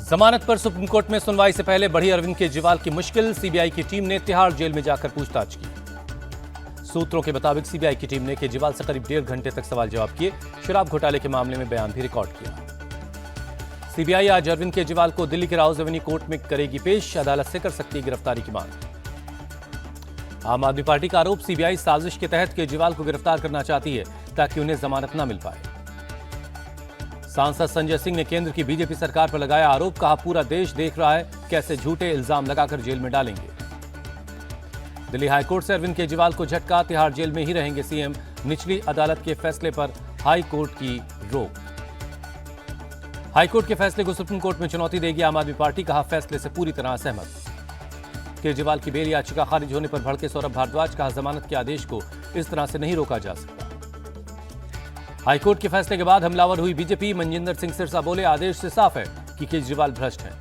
जमानत पर supreme court में सुनवाई से पहले बढ़ी अरविंद केजरीवाल की मुश्किल। सीबीआई की टीम ने तिहाड़ जेल में जाकर पूछताछ की। सूत्रों के मुताबिक सीबीआई की टीम ने केजरीवाल से करीब 1.5 घंटे तक सवाल जवाब किए। शराब घोटाले के मामले में बयान भी रिकॉर्ड किया। सीबीआई आज अरविंद केजरीवाल को दिल्ली के राउज एवेन्यू कोर्ट में करेगी पेश। अदालत से कर सकती है गिरफ्तारी की मांग। आम आदमी पार्टी का आरोप, सीबीआई साजिश के तहत केजरीवाल को गिरफ्तार करना चाहती है ताकि उन्हें जमानत न मिल पाए। सांसद संजय सिंह ने केंद्र की बीजेपी सरकार पर लगाया आरोप। कहा, पूरा देश देख रहा है कैसे झूठे इल्जाम लगाकर जेल में डालेंगे। दिल्ली हाईकोर्ट से अरविंद केजरीवाल को झटका। तिहाड़ जेल में ही रहेंगे सीएम। निचली अदालत के फैसले पर हाई कोर्ट की रोक। हाईकोर्ट के फैसले को सुप्रीम कोर्ट में चुनौती देगी आम आदमी पार्टी। कहा, फैसले से पूरी तरह सहमत। केजरीवाल की बेल याचिका खारिज होने पर भड़के सौरभ भारद्वाज। कहा, जमानत के आदेश को इस तरह से नहीं रोका जा सकता। हाईकोर्ट के फैसले के बाद हमलावर हुई बीजेपी। मनजिंदर सिंह सिरसा बोले, आदेश से साफ है कि केजरीवाल भ्रष्ट हैं।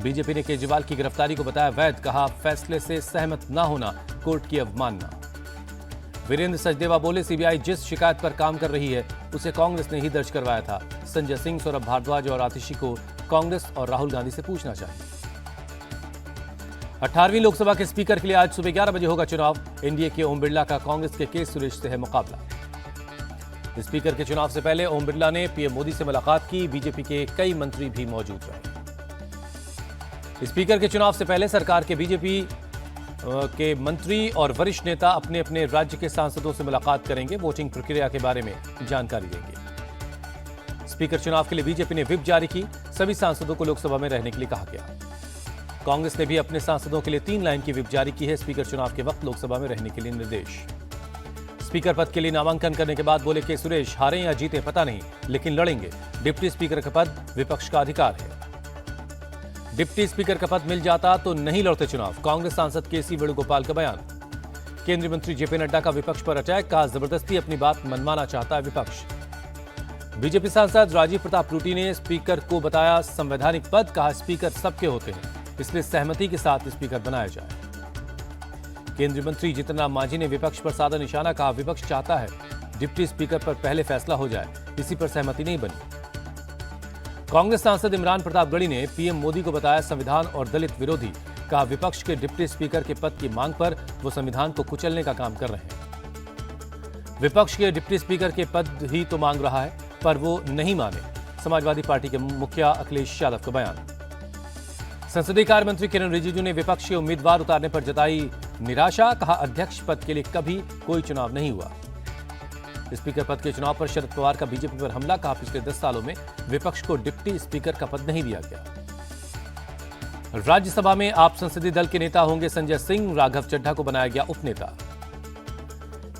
बीजेपी ने केजरीवाल की गिरफ्तारी को बताया वैध। कहा, फैसले से सहमत न होना कोर्ट की अवमानना। वीरेंद्र सचदेवा बोले, सीबीआई जिस शिकायत पर काम कर रही है उसे कांग्रेस ने ही दर्ज करवाया था। संजय सिंह, सौरभ भारद्वाज और आतिशी को कांग्रेस और राहुल गांधी से पूछना चाहिए। 18वीं लोकसभा के स्पीकर के लिए आज सुबह 11 बजे होगा चुनाव। एनडीए के ओम बिरला का कांग्रेस के के सुरेश से है मुकाबला। स्पीकर के चुनाव से पहले ओम बिरला ने पीएम मोदी से मुलाकात की। बीजेपी के कई मंत्री भी मौजूद रहे। स्पीकर के चुनाव से पहले सरकार के बीजेपी के मंत्री और वरिष्ठ नेता अपने अपने राज्य के सांसदों से मुलाकात करेंगे। वोटिंग प्रक्रिया के बारे में जानकारी देंगे। स्पीकर चुनाव के लिए बीजेपी ने व्हिप जारी की। सभी सांसदों को लोकसभा में रहने के लिए कहा गया। कांग्रेस ने भी अपने सांसदों के लिए 3 लाइन की व्हिप जारी की है। स्पीकर चुनाव के वक्त लोकसभा में रहने के लिए निर्देश। स्पीकर पद के लिए नामांकन करने के बाद बोले के सुरेश, हारें या जीतें पता नहीं, लेकिन लड़ेंगे। डिप्टी स्पीकर का पद विपक्ष का अधिकार है। डिप्टी स्पीकर का पद मिल जाता तो नहीं लड़ते चुनाव। कांग्रेस सांसद केसी वेणुगोपाल का बयान। केंद्रीय मंत्री जेपी नड्डा का विपक्ष पर अटैक। कहा, जबरदस्ती अपनी बात मनवाना चाहता है विपक्ष। बीजेपी सांसद राजीव प्रताप रूडी ने स्पीकर को बताया संवैधानिक पद। कहा, स्पीकर सबके होते हैं, इसलिए सहमति के साथ स्पीकर बनाया जाए। केंद्रीय मंत्री जितन राम मांझी ने विपक्ष पर साधा निशाना। कहा, विपक्ष चाहता है डिप्टी स्पीकर पर पहले फैसला हो जाए, इसी पर सहमति नहीं बनी। कांग्रेस सांसद इमरान प्रतापगढ़ी ने पीएम मोदी को बताया संविधान और दलित विरोधी। कहा, विपक्ष के डिप्टी स्पीकर के पद की मांग पर वो संविधान को कुचलने का काम कर रहे हैं। विपक्ष के डिप्टी स्पीकर के पद ही तो मांग रहा है, पर वो नहीं माने। समाजवादी पार्टी के मुखिया अखिलेश यादव का बयान। संसदीय कार्य मंत्री किरण रिजिजू ने विपक्ष के उम्मीदवार उतारने पर जताई निराशा। कहा, अध्यक्ष पद के लिए कभी कोई चुनाव नहीं हुआ। स्पीकर पद के चुनाव पर शरद पवार का बीजेपी पर हमला। कहा, पिछले 10 सालों में विपक्ष को डिप्टी स्पीकर का पद नहीं दिया गया। राज्यसभा में आप संसदीय दल के नेता होंगे संजय सिंह। राघव चड्ढा को बनाया गया उपनेता।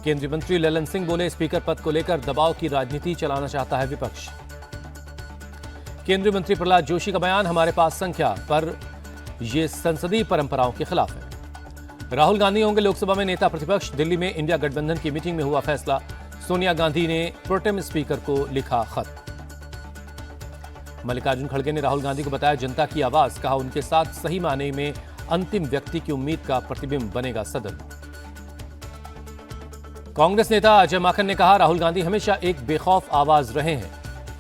केंद्रीय मंत्री ललन सिंह बोले, स्पीकर पद को लेकर दबाव की राजनीति चलाना चाहता है विपक्ष। केंद्रीय मंत्री प्रहलाद जोशी का बयान। हमारे पास संख्या, पर यह संसदीय परंपराओं के खिलाफ है। राहुल गांधी होंगे लोकसभा में नेता प्रतिपक्ष। दिल्ली में इंडिया गठबंधन की मीटिंग में हुआ फैसला। सोनिया गांधी ने प्रोटेम स्पीकर को लिखा खत। मल्लिकार्जुन खड़गे ने राहुल गांधी को बताया जनता की आवाज। कहा, उनके साथ सही मायने में अंतिम व्यक्ति की उम्मीद का प्रतिबिंब बनेगा सदन। कांग्रेस नेता अजय माकन ने कहा, राहुल गांधी हमेशा एक बेखौफ आवाज रहे हैं।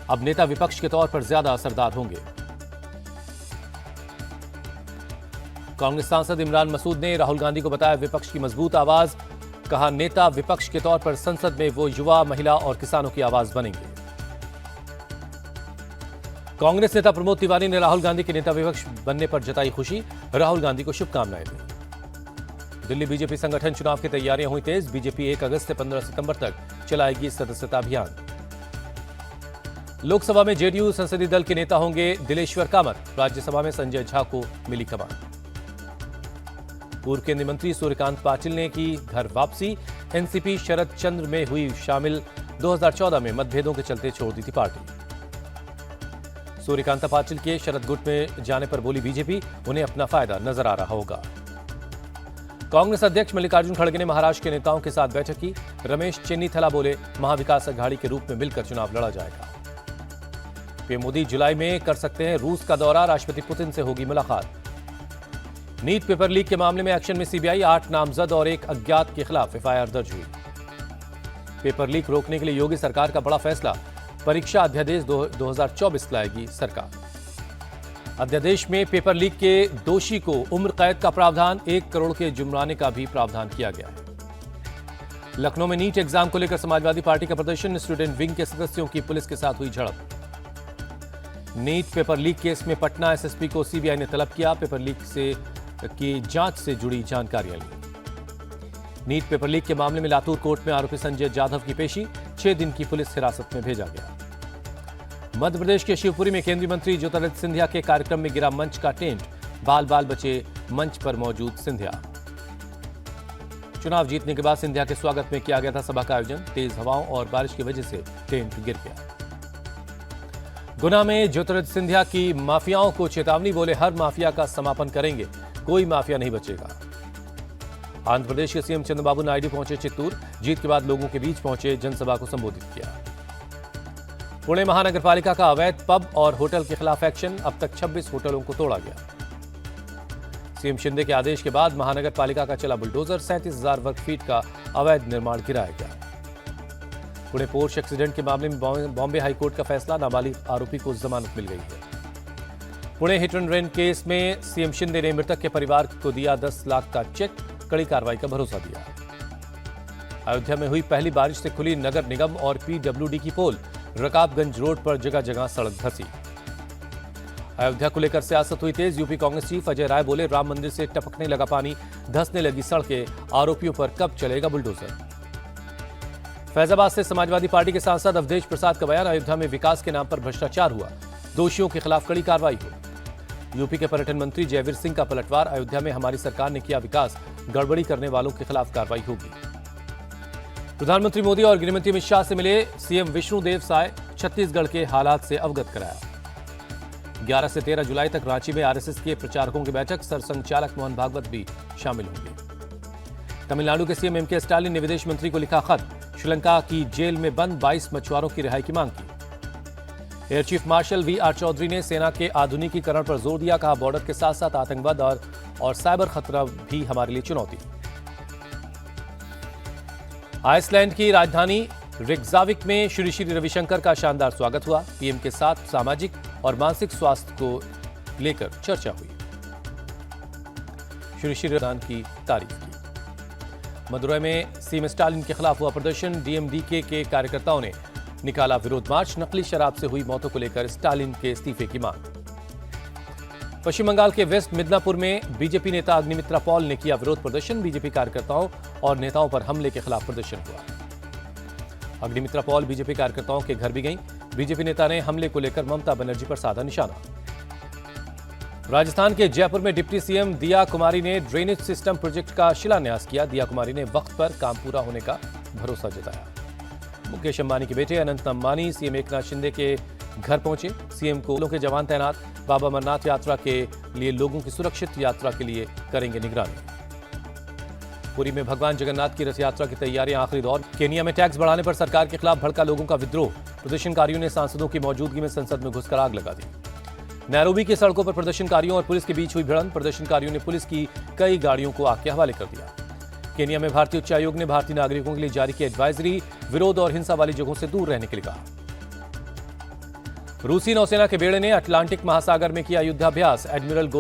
अब नेता विपक्ष के तौर पर ज्यादा असरदार होंगे। कांग्रेस सांसद इमरान मसूद ने राहुल गांधी को बताया विपक्ष की मजबूत आवाज। कहा, नेता विपक्ष के तौर पर संसद में वो युवा, महिला और किसानों की आवाज बनेंगे। कांग्रेस नेता प्रमोद तिवारी ने राहुल गांधी के नेता विपक्ष बनने पर जताई खुशी। राहुल गांधी को शुभकामनाएं दी। दिल्ली बीजेपी संगठन चुनाव की तैयारियां हुई तेज। बीजेपी 1 अगस्त से 15 सितंबर तक चलाएगी सदस्यता अभियान। लोकसभा में जेडीयू संसदीय दल के नेता होंगे दिलेश्वर कामत। राज्यसभा में संजय झा को मिली कमान। पूर्व केंद्रीय मंत्री सूर्यकांत पाटिल ने की घर वापसी। एनसीपी शरद चंद्र में हुई शामिल। 2014 में मतभेदों के चलते छोड़ दी थी पार्टी। सूर्यकांत पाटिल के शरद गुट में जाने पर बोली बीजेपी, उन्हें अपना फायदा नजर आ रहा होगा। कांग्रेस अध्यक्ष मल्लिकार्जुन खड़गे ने महाराष्ट्र के नेताओं के साथ बैठक की। रमेश चेन्नीथला बोले, महाविकास अघाड़ी के रूप में मिलकर चुनाव लड़ा जाएगा। पीएम मोदी जुलाई में कर सकते हैं रूस का दौरा। राष्ट्रपति पुतिन से होगी मुलाकात। नीट पेपर लीक के मामले में एक्शन में सीबीआई। 8 नामजद और 1 अज्ञात के खिलाफ एफआईआर दर्ज हुई। पेपर लीक रोकने के लिए योगी सरकार का बड़ा फैसला। परीक्षा अध्यादेश 2024 लाएगी सरकार। अध्यादेश में पेपर लीक के दोषी को उम्र कैद का प्रावधान, 1 करोड़ के जुर्माने का भी प्रावधान किया गया है। लखनऊ में नीट एग्जाम को लेकर समाजवादी पार्टी का प्रदर्शन, स्टूडेंट विंग के सदस्यों की पुलिस के साथ हुई झड़प। नीट पेपर लीक केस में पटना एसएसपी को सीबीआई ने तलब किया, पेपर लीक की जांच से जुड़ी जानकारियां ली। नीट पेपर लीक के मामले में लातूर कोर्ट में आरोपी संजय जाधव की पेशी, 6 दिन की पुलिस हिरासत में भेजा गया। मध्य प्रदेश के शिवपुरी में केंद्रीय मंत्री ज्योतिरादित्य सिंधिया के कार्यक्रम में गिरा मंच का टेंट, बाल बाल बचे मंच पर मौजूद सिंधिया। चुनाव जीतने के बाद सिंधिया के स्वागत में किया गया था सभा का आयोजन, तेज हवाओं और बारिश की वजह से टेंट गिर गया। गुना में ज्योतिरादित्य सिंधिया की माफियाओं को चेतावनी, बोले हर माफिया का समापन करेंगे, कोई माफिया नहीं बचेगा। आंध्र प्रदेश के सीएम चंद्रबाबू नायडू पहुंचे चित्तूर, जीत के बाद लोगों के बीच पहुंचे, जनसभा को संबोधित किया। पुणे महानगर पालिका का अवैध पब और होटल के खिलाफ एक्शन, अब तक 26 होटलों को तोड़ा गया। सीएम शिंदे के आदेश के बाद महानगर पालिका का चला बुलडोजर, 37,000 वर्ग फीट का अवैध निर्माण गिराया गया। पुणे पोर्श एक्सीडेंट के मामले में बॉम्बे हाईकोर्ट का फैसला, नाबालिग आरोपी को जमानत मिल गई है। Pune hit and run case में सीएम शिंदे ने मृतक के परिवार को दिया 10 लाख का चेक, कड़ी कार्रवाई का भरोसा दिया। अयोध्या में हुई पहली बारिश से खुली नगर निगम और पीडब्ल्यूडी की पोल, रकाबगंज रोड पर जगह जगह सड़क धंसी। अयोध्या को लेकर सियासत हुई तेज, यूपी कांग्रेस चीफ अजय राय बोले राम मंदिर से टपकने लगा पानी, धंसने लगी सड़कें, आरोपियों पर कब चलेगा बुलडोजर। फैजाबाद से समाजवादी पार्टी के सांसद अवधेश प्रसाद का बयान, अयोध्या में विकास के नाम पर भ्रष्टाचार हुआ, दोषियों के खिलाफ कड़ी कार्रवाई हो। यूपी के पर्यटन मंत्री जयवीर सिंह का पलटवार, अयोध्या में हमारी सरकार ने किया विकास, गड़बड़ी करने वालों के खिलाफ कार्रवाई होगी। प्रधानमंत्री मोदी और गृहमंत्री अमित शाह से मिले सीएम विष्णुदेव साय, छत्तीसगढ़ के हालात से अवगत कराया। 11 से 13 जुलाई तक रांची में आरएसएस के प्रचारकों की बैठक, सरसंघचालक मोहन भागवत भी शामिल होंगे। तमिलनाडु के सीएम एमके स्टालिन ने विदेश मंत्री को लिखा खत, श्रीलंका की जेल में बंद 22 मछुआरों की रिहाई की मांग की। एयर चीफ मार्शल वी.आर. चौधरी ने सेना के आधुनिकीकरण पर जोर दिया, कहा बॉर्डर के साथ साथ आतंकवाद और साइबर खतरा भी हमारे लिए चुनौती। आइसलैंड की राजधानी रिक्जाविक में श्री श्री रविशंकर का शानदार स्वागत हुआ, पीएम के साथ सामाजिक और मानसिक स्वास्थ्य को लेकर चर्चा हुई। श्री श्री रविदान की तारीफ की। मदुरै में सीएम स्टालिन के खिलाफ हुआ प्रदर्शन, डीएमडीके के कार्यकर्ताओं ने निकाला विरोध मार्च, नकली शराब से हुई मौतों को लेकर स्टालिन के इस्तीफे की मांग। पश्चिम बंगाल के वेस्ट मिदनापुर में बीजेपी नेता अग्निमित्रा पॉल ने किया विरोध प्रदर्शन, बीजेपी कार्यकर्ताओं और नेताओं पर हमले के खिलाफ प्रदर्शन हुआ। अग्निमित्रा पॉल बीजेपी कार्यकर्ताओं के घर भी गईं, बीजेपी नेता ने हमले को लेकर ममता बनर्जी पर साधा निशाना। राजस्थान के जयपुर में डिप्टी सीएम दिया कुमारी ने ड्रेनेज सिस्टम प्रोजेक्ट का शिलान्यास किया, दिया कुमारी ने वक्त पर काम पूरा होने का भरोसा जताया। मुकेश अंबानी के बेटे अनंत अंबानी सीएम एकनाथ शिंदे के घर पहुंचे, सीएम को के जवान तैनात, बाबा अमरनाथ यात्रा के लिए लोगों की सुरक्षित यात्रा के लिए करेंगे निगरानी। पुरी में भगवान जगन्नाथ की रथ यात्रा की तैयारियां आखिरी दौर, केनिया में टैक्स बढ़ाने पर सरकार के खिलाफ भड़का लोगों का विद्रोह, प्रदर्शनकारियों ने सांसदों की मौजूदगी में संसद में घुसकर आग लगा दी। नैरोबी की सड़कों पर प्रदर्शनकारियों और पुलिस के बीच हुई भिड़ंत, प्रदर्शनकारियों ने पुलिस की कई गाड़ियों को आग के हवाले कर दिया। केनिया में भारतीय उच्चायोग ने भारतीय नागरिकों के लिए जारी की एडवाइजरी, विरोध और हिंसा वाली जगहों से दूर रहने के लिए कहा। रूसी नौसेना के बेड़े ने अटलांटिक महासागर में किया युद्धाभ्यास, एडमिरल